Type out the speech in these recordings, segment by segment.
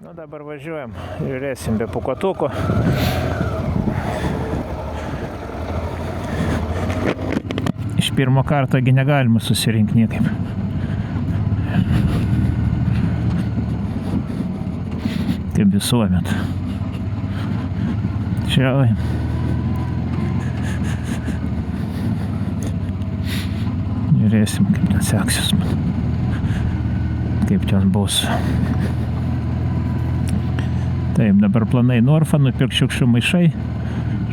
Nu dabar važiuojam, žiūrėsim be pūkuotuko. Iš pirmo karto negalima susirinkti niekaip. Kaip visuomet. Čia. Žiūrėsim, kaip ten seksis man. Kaip ten bus. Taip, dabar planai Norfą, nupirk šiukščių maišai.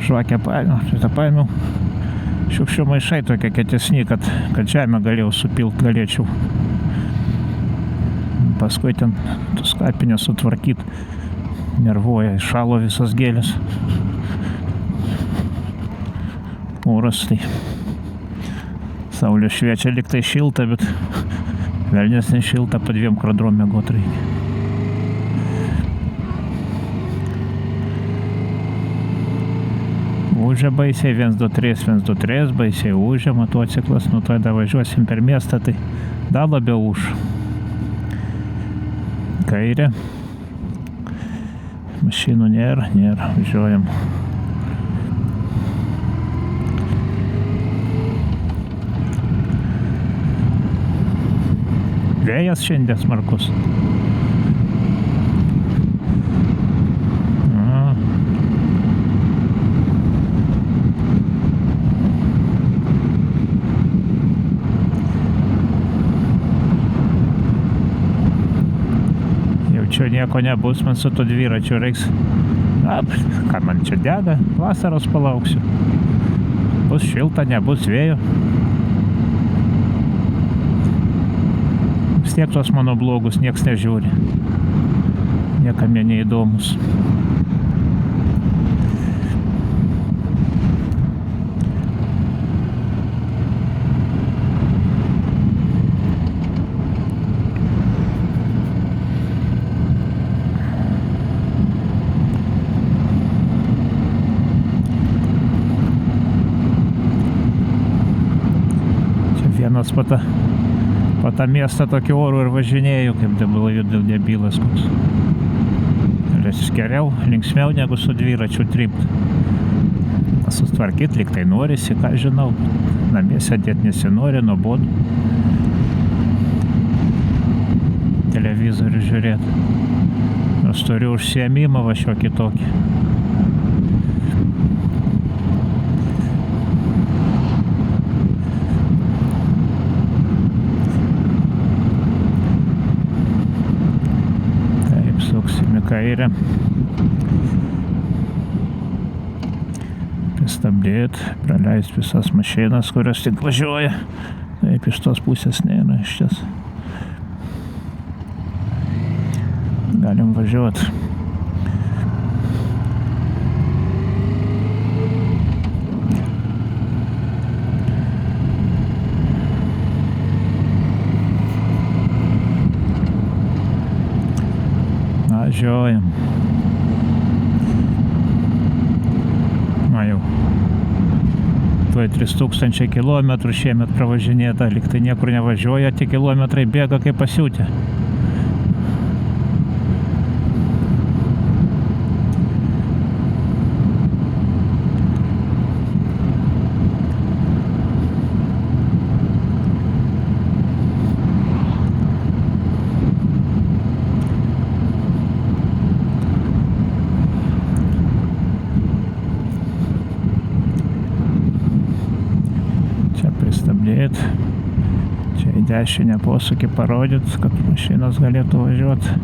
Žvakę paėmiau. Šiukščių maišai tokie kietesni, kad žemę galėjau supilt, galėčiau. Paskui ten tos kapinės sutvarkyt. Nervuoja, šalo visas gėlės. Oras tai. Saulė šviečia, lyg tai šilta, bet velnės nešilta, po 2 kradrom miegot reikia. Ūžia baisiai, 1, 2, 3, 1, 2, 3, baisiai ūžia motociklas, nu tada važiuosim per miestą, tai dar labiau ūž. Kairė. Mašinų nėra, važiuojam. Vėjas šiandien smarkus. Čia nieko nebus, man su to dviračiu reiks. Ką man čia dega, vasaros palauksiu. Bus šilta, nebus vėjo. Vis tiek tos mano blogus nieks nežiūri. Niekam jie neįdomus. Vienas po tą miestą tokiu oru ir važinėjau, kaip debilas koks. Geriau, linksmiau negu su dviračiu tript. Sustvarkyt, lyg tai norisi, ką žinau. Namie sėdėt nesinori, nuobodu. Televizorių žiūrėt. Aš turiu užsiėmimą va šiokį tokį. Kairę. Pristabdėt, praleist visas mašinas, kurios tik važiuoja. Taip, iš tos pusės nėra, iš ties. Galim važiuot. Važiuojam. Na jau. Tuoj 3000 kilometrų šiemet pravažinėta, lyg tai niekur nevažiuoja, tie kilometrai bėga kaip pasiūtę. Pristabdėt. Čia į dešinę posūkį parodyt, kad mašinos galėtų važiuoti.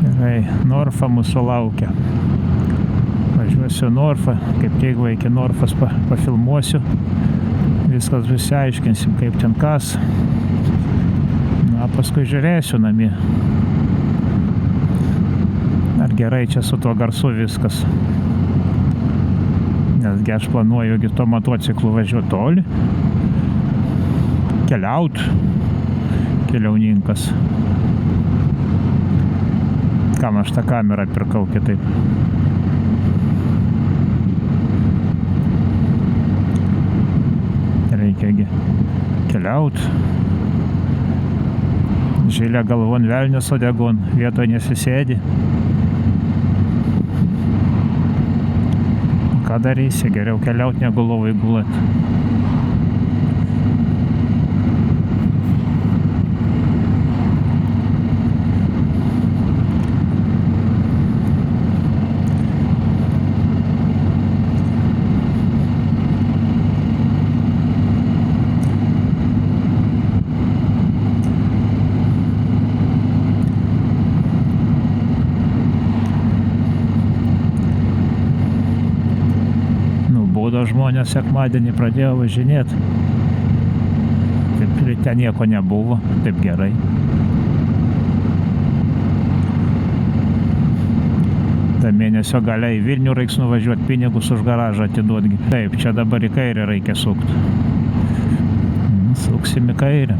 Gerai, Norfa mūsų laukia. Važiuosiu Norfą, kaip tik iki Norfos pafilmuosiu. Viskas išsiaiškinsim, kaip ten kas. Na, paskui žiūrėsiu namie. Ar gerai čia su tuo garsu viskas. Nesgi aš planuoju to motociklu važiuoti toli. Keliaut. Keliauninkas. Kam aš tą kamerą pirkau kitaip. pakeliaut. Žilė galvon, velnias uodegon, vietoj nesisėdi. Ką darysi, geriau keliaut negu lovai gulat. Žmonės sekmadienį pradėjo važinėti. Taip ryte nieko nebuvo, taip gerai. Ta mėnesio gale į Vilnių reiks nuvažiuoti, pinigus už garažą atiduotgi. Taip, čia dabar į kairę reikia sukti. Suksim į kairę.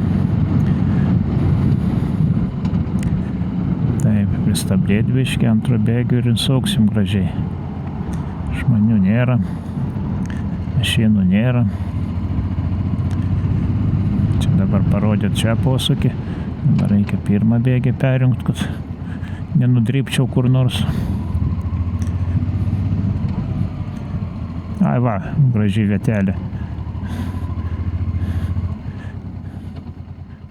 Taip, pristabdėt biškį antro bėgių ir suksim gražiai. Žmonių nėra. Mašinų nėra. Čia dabar parodėt čia posūkį. Dabar reikia pirmą bėgį perjungt, kad nenudrypčiau kur nors. Ai va, graži vietelė.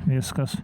Viskas.